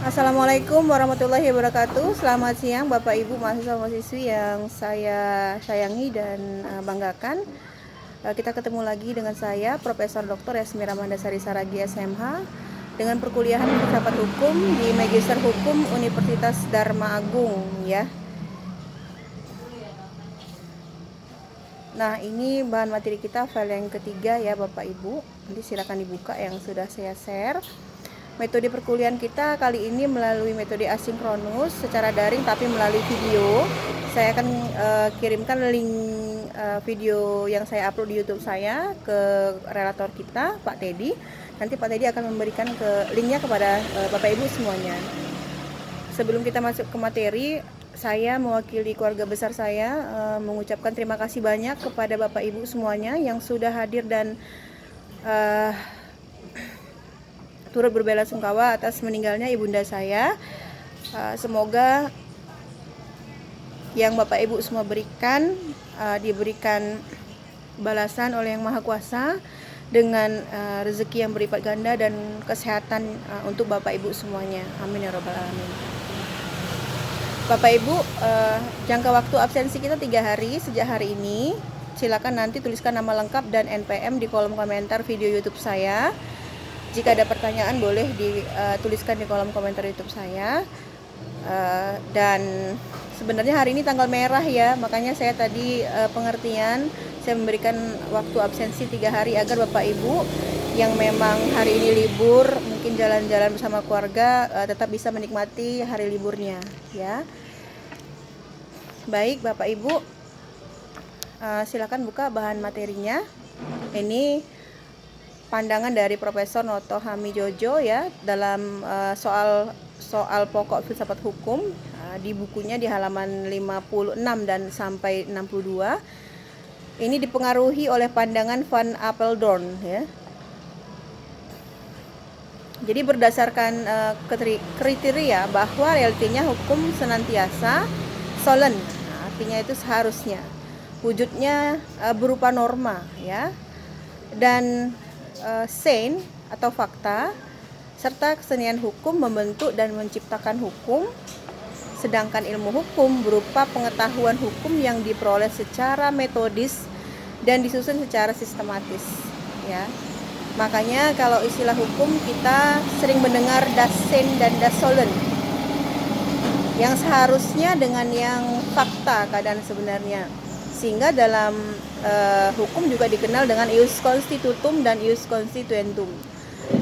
Assalamualaikum warahmatullahi wabarakatuh. Selamat siang Bapak Ibu mahasiswa-mahasiswi yang saya sayangi dan banggakan. Kita ketemu lagi dengan saya Profesor Dr. Yasmira Mandasari Saragi SMH dengan perkuliahan filsafat hukum di Magister Hukum Universitas Dharma Agung ya. Nah, ini bahan materi kita file yang ketiga ya Bapak Ibu. Nanti silakan dibuka yang sudah saya share. Metode perkuliahan kita kali ini melalui metode asinkronus secara daring tapi melalui video. Saya akan kirimkan link video yang saya upload di YouTube saya ke relator kita, Pak Teddy. Nanti Pak Teddy akan memberikan linknya kepada Bapak Ibu semuanya. Sebelum kita masuk ke materi, saya mewakili keluarga besar saya mengucapkan terima kasih banyak kepada Bapak Ibu semuanya yang sudah hadir dan turut berbelasungkawa atas meninggalnya ibunda saya. Semoga yang Bapak Ibu semua berikan diberikan balasan oleh Yang Maha Kuasa dengan rezeki yang berlipat ganda dan kesehatan untuk Bapak Ibu semuanya. Amin ya robbal alamin. Bapak Ibu, jangka waktu absensi kita 3 hari sejak hari ini. Silakan nanti tuliskan nama lengkap dan NPM di kolom komentar video YouTube saya. Jika ada pertanyaan boleh dituliskan di kolom komentar YouTube saya. Dan sebenarnya hari ini tanggal merah ya, makanya saya tadi pengertian saya memberikan waktu absensi 3 hari agar Bapak Ibu yang memang hari ini libur, mungkin jalan-jalan bersama keluarga, tetap bisa menikmati hari liburnya ya. Baik Bapak Ibu, silakan buka bahan materinya. Ini pandangan dari Profesor Noto Hamijojo ya dalam soal pokok filsafat hukum di bukunya di halaman 56 dan sampai 62. Ini dipengaruhi oleh pandangan Van Apeldoorn ya. Jadi berdasarkan kriteria bahwa realitinya hukum senantiasa solent, artinya itu seharusnya wujudnya berupa norma ya, dan sein atau fakta, serta kesenian hukum membentuk dan menciptakan hukum, sedangkan ilmu hukum berupa pengetahuan hukum yang diperoleh secara metodis dan disusun secara sistematis ya. Makanya kalau istilah hukum kita sering mendengar das sein dan das solent, yang seharusnya dengan yang fakta keadaan sebenarnya. Sehingga dalam hukum juga dikenal dengan ius constitutum dan ius constituentum.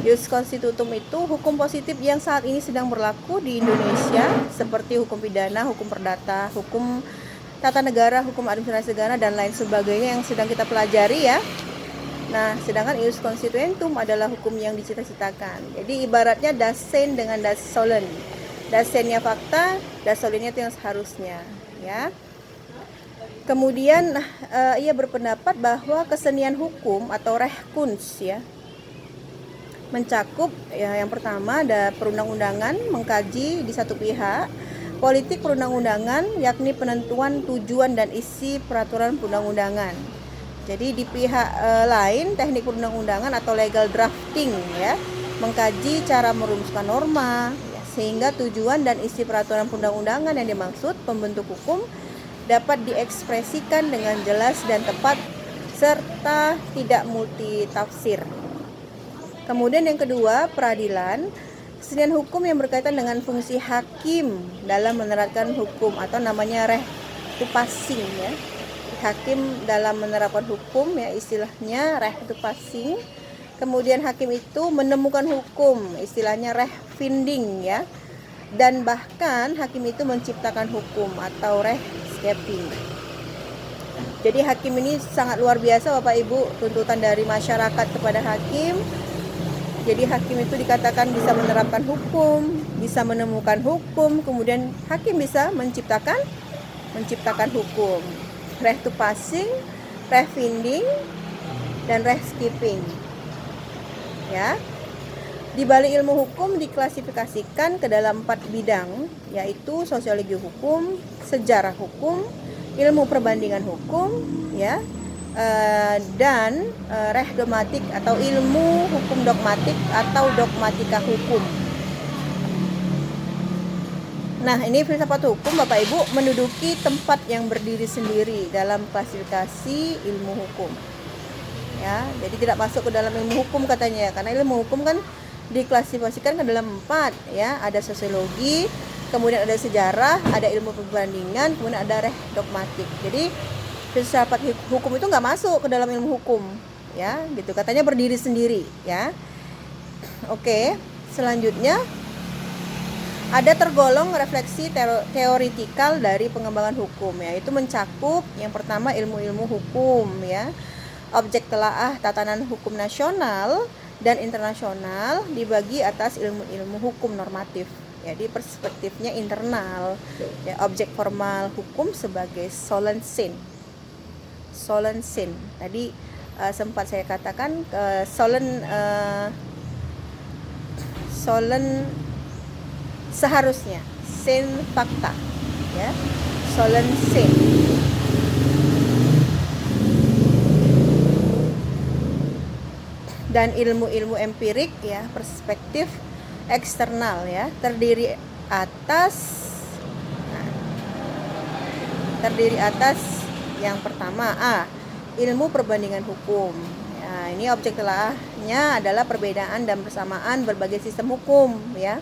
Ius constitutum itu hukum positif yang saat ini sedang berlaku di Indonesia, seperti hukum pidana, hukum perdata, hukum tata negara, hukum administrasi negara, dan lain sebagainya yang sedang kita pelajari ya. Nah, sedangkan ius constituentum adalah hukum yang dicita-citakan. Jadi ibaratnya das sein dengan das solent. Das seinnya fakta, das solentnya itu yang seharusnya ya. Kemudian ia berpendapat bahwa kesenian hukum atau Rechtskunst ya mencakup ya, yang pertama ada perundang-undangan, mengkaji di satu pihak, politik perundang-undangan yakni penentuan tujuan dan isi peraturan perundang-undangan. Jadi di pihak lain teknik perundang-undangan atau legal drafting ya, mengkaji cara merumuskan norma ya, sehingga tujuan dan isi peraturan perundang-undangan yang dimaksud pembentuk hukum dapat diekspresikan dengan jelas dan tepat serta tidak multitafsir. Kemudian yang kedua, peradilan, kesenian hukum yang berkaitan dengan fungsi hakim dalam menerapkan hukum atau namanya reh tu passing ya. Hakim dalam menerapkan hukum ya, istilahnya reh tu passing. Kemudian hakim itu menemukan hukum, istilahnya reh finding ya. Dan bahkan hakim itu menciptakan hukum atau rehscaping. Jadi hakim ini sangat luar biasa Bapak Ibu, tuntutan dari masyarakat kepada hakim. Jadi hakim itu dikatakan bisa menerapkan hukum, bisa menemukan hukum, kemudian hakim bisa menciptakan hukum. Reh tu passing, reh finding, dan rehscaping. Ya. Di balik ilmu hukum diklasifikasikan ke dalam 4 bidang, yaitu sosiologi hukum, sejarah hukum, ilmu perbandingan hukum, ya, dan dogmatik atau ilmu hukum dogmatik atau dogmatika hukum. Nah, ini filsafat hukum Bapak Ibu menduduki tempat yang berdiri sendiri dalam klasifikasi ilmu hukum. Ya, jadi tidak masuk ke dalam ilmu hukum katanya, karena ilmu hukum kan diklasifikasikan ke dalam 4 ya, ada sosiologi, kemudian ada sejarah, ada ilmu perbandingan, kemudian ada dogmatik. Jadi filsafat hukum itu nggak masuk ke dalam ilmu hukum ya, gitu, katanya berdiri sendiri ya. Oke, selanjutnya ada tergolong refleksi teoritikal dari pengembangan hukum, yaitu mencakup yang pertama ilmu-ilmu hukum ya, objek telaah tatanan hukum nasional dan internasional dibagi atas ilmu-ilmu hukum normatif. Jadi perspektifnya internal ya, objek formal hukum sebagai solent sin. Tadi sempat saya katakan solent seharusnya, sin fakta ya, solent sin. Dan ilmu-ilmu empirik ya, perspektif eksternal ya, terdiri atas yang pertama ilmu perbandingan hukum. Nah, ini objek telaahnya adalah perbedaan dan persamaan berbagai sistem hukum ya.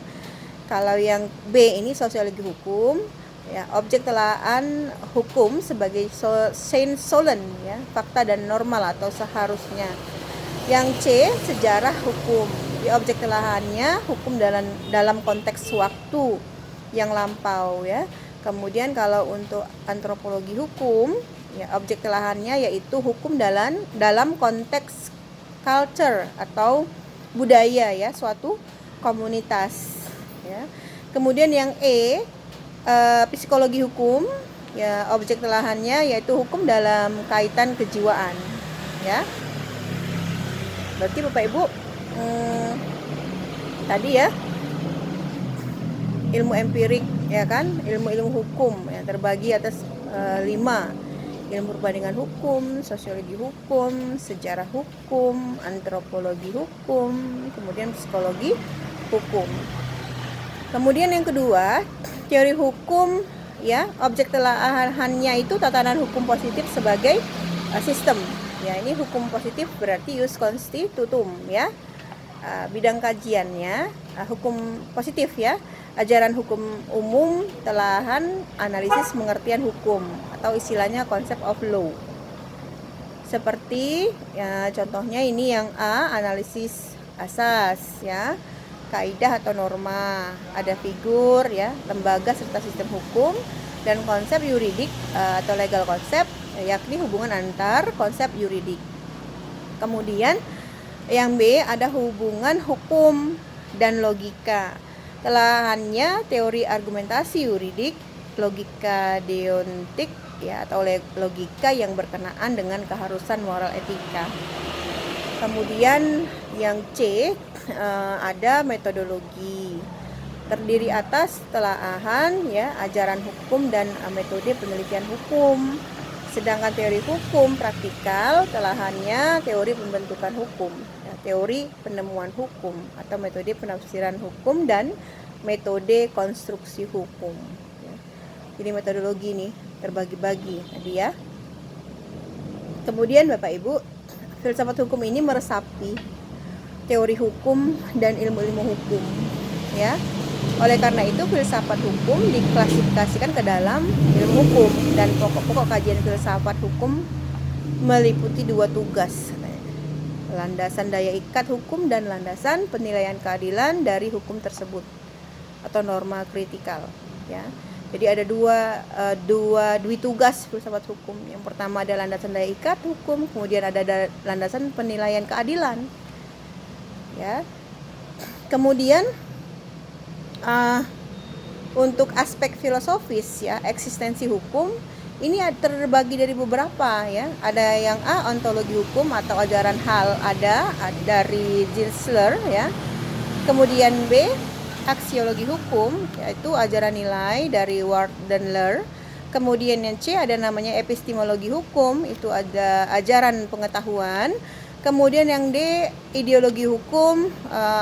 Kalau yang B ini sosiologi hukum ya, objek telahan hukum sebagai solent ya, fakta dan normal atau seharusnya. Yang C sejarah hukum. Di objek telahannya hukum dalam konteks waktu yang lampau ya. Kemudian kalau untuk antropologi hukum ya, objek telahannya yaitu hukum dalam konteks culture atau budaya ya, suatu komunitas ya. Kemudian yang E psikologi hukum ya, objek telahannya yaitu hukum dalam kaitan kejiwaan ya. Berarti Bapak Ibu tadi ya, ilmu empirik ya kan, ilmu-ilmu hukum yang terbagi atas 5, ilmu perbandingan hukum, sosiologi hukum, sejarah hukum, antropologi hukum, kemudian psikologi hukum. Kemudian yang kedua, teori hukum ya, objek telahannya itu tatanan hukum positif sebagai sistem. Ya, ini hukum positif berarti ius constitutum ya. Bidang kajiannya hukum positif ya, ajaran hukum umum, telahan, analisis pengertian hukum atau istilahnya konsep of law. Seperti ya, contohnya ini yang A, analisis asas ya, kaidah atau norma, ada figur ya, lembaga serta sistem hukum, dan konsep yuridik atau legal konsep, yakni hubungan antar konsep yuridik. Kemudian yang B ada hubungan hukum dan logika. Telahannya teori argumentasi yuridik, logika deontik ya, atau logika yang berkenaan dengan keharusan moral etika. Kemudian yang C ada metodologi, terdiri atas telaahan ya, ajaran hukum dan metode penelitian hukum. Sedangkan teori hukum praktikal telahannya teori pembentukan hukum ya, teori penemuan hukum atau metode penafsiran hukum dan metode konstruksi hukum ya. Jadi metodologi nih terbagi-bagi tadi ya. Kemudian Bapak Ibu, filsafat hukum ini meresapi teori hukum dan ilmu-ilmu hukum ya. Oleh karena itu filsafat hukum diklasifikasikan ke dalam ilmu hukum, dan pokok-pokok kajian filsafat hukum meliputi 2 tugas, landasan daya ikat hukum dan landasan penilaian keadilan dari hukum tersebut atau norma kritikal ya. Jadi ada dua tugas filsafat hukum. Yang pertama ada landasan daya ikat hukum, kemudian ada landasan penilaian keadilan ya. Kemudian untuk aspek filosofis ya, eksistensi hukum ini terbagi dari beberapa ya. Ada yang A, ontologi hukum atau ajaran hal ada dari Zinsler ya. Kemudian B, aksiologi hukum, yaitu ajaran nilai dari Ward dan Ler. Kemudian yang C ada namanya epistemologi hukum, itu ada ajaran pengetahuan. Kemudian yang D, ideologi hukum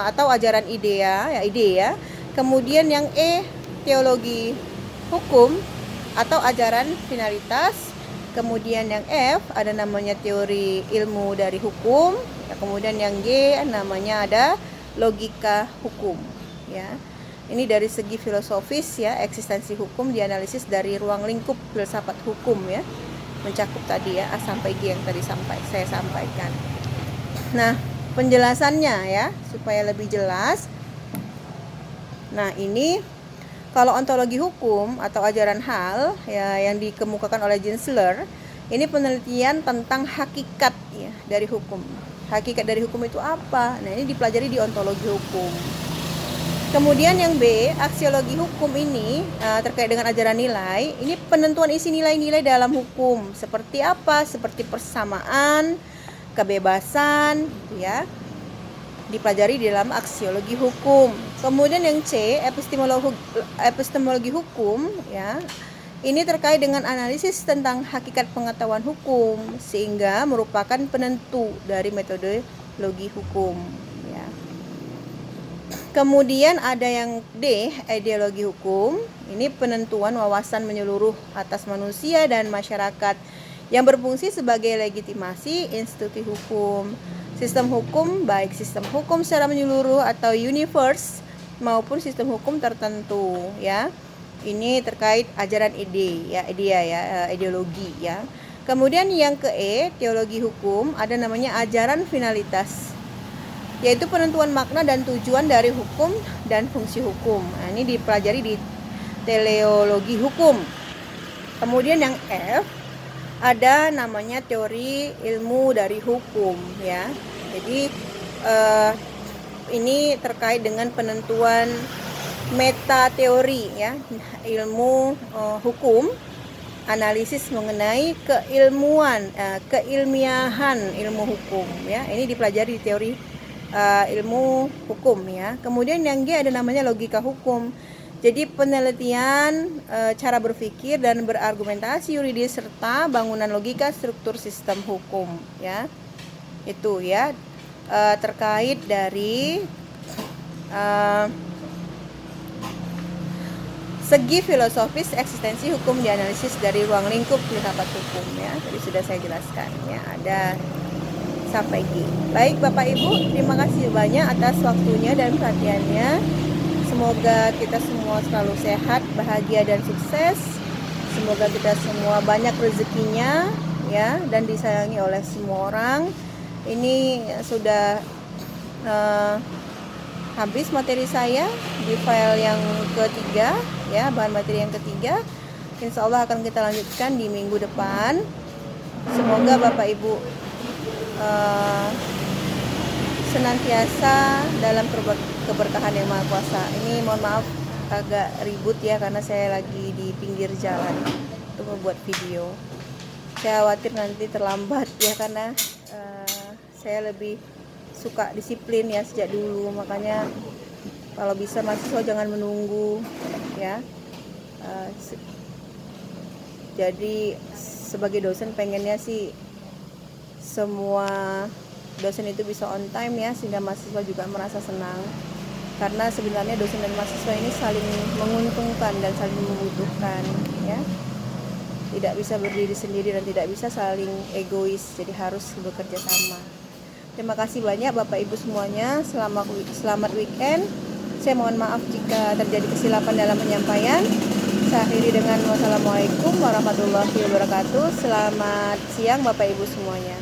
atau ajaran ide ya. Kemudian yang E, teologi hukum atau ajaran finalitas. Kemudian yang F ada namanya teori ilmu dari hukum. Kemudian yang G namanya ada logika hukum, ya. Ini dari segi filosofis, ya, eksistensi hukum dianalisis dari ruang lingkup filsafat hukum, ya, mencakup tadi, ya, A sampai G yang tadi saya sampaikan. Nah, penjelasannya, ya, supaya lebih jelas. Nah, ini kalau ontologi hukum atau ajaran hal, ya, yang dikemukakan oleh Gensler, ini penelitian tentang hakikat, ya, dari hukum. Hakikat dari hukum itu apa? Nah, ini dipelajari di ontologi hukum. Kemudian yang B, aksiologi hukum ini terkait dengan ajaran nilai. Ini penentuan isi nilai-nilai dalam hukum. Seperti apa? Seperti persamaan, kebebasan, ya, dipelajari di dalam aksiologi hukum. Kemudian yang C, epistemologi hukum, ya. Ini terkait dengan analisis tentang hakikat pengetahuan hukum, sehingga merupakan penentu dari metodologi hukum, ya. Kemudian ada yang D, ideologi hukum. Ini penentuan wawasan menyeluruh atas manusia dan masyarakat yang berfungsi sebagai legitimasi institusi hukum. Sistem hukum, baik sistem hukum secara menyeluruh atau universe maupun sistem hukum tertentu, ya. Ini terkait ajaran ideologi, ya. Kemudian yang ke E, teologi hukum, ada namanya ajaran finalitas, yaitu penentuan makna dan tujuan dari hukum dan fungsi hukum. Nah, ini dipelajari di teleologi hukum. Kemudian yang F, ada namanya teori ilmu dari hukum, ya. Jadi ini terkait dengan penentuan meta teori, ya, ilmu hukum, analisis mengenai keilmiahan ilmu hukum, ya. Ini dipelajari di teori ilmu hukum, ya. Kemudian yang G ada namanya logika hukum. Jadi penelitian cara berpikir dan berargumentasi yuridis serta bangunan logika struktur sistem hukum, ya. Itu, ya, terkait dari segi filosofis eksistensi hukum dianalisis dari ruang lingkup filsafat hukum, ya. Tadi sudah saya jelaskan, ya, ada sampai G. Baik Bapak Ibu, terima kasih banyak atas waktunya dan perhatiannya. Semoga kita semua selalu sehat, bahagia dan sukses. Semoga kita semua banyak rezekinya, ya, dan disayangi oleh semua orang. Ini sudah habis materi saya di file yang ketiga, ya, bahan materi yang ketiga. Insya Allah akan kita lanjutkan di minggu depan. Semoga Bapak Ibu senantiasa dalam keberkahan yang Maha Kuasa. Ini mohon maaf agak ribut, ya, karena saya lagi di pinggir jalan untuk membuat video. Saya khawatir nanti terlambat, ya, karena saya lebih suka disiplin, ya, sejak dulu. Makanya kalau bisa mahasiswa jangan menunggu, ya. Jadi sebagai dosen pengennya sih semua dosen itu bisa on time, ya, sehingga mahasiswa juga merasa senang. Karena sebenarnya dosen dan mahasiswa ini saling menguntungkan dan saling membutuhkan, ya. Tidak bisa berdiri sendiri dan tidak bisa saling egois, jadi harus bekerja sama. Terima kasih banyak Bapak Ibu semuanya. Selamat weekend. Saya mohon maaf jika terjadi kesilapan dalam penyampaian. Saya akhiri dengan wassalamualaikum warahmatullahi wabarakatuh. Selamat siang Bapak Ibu semuanya.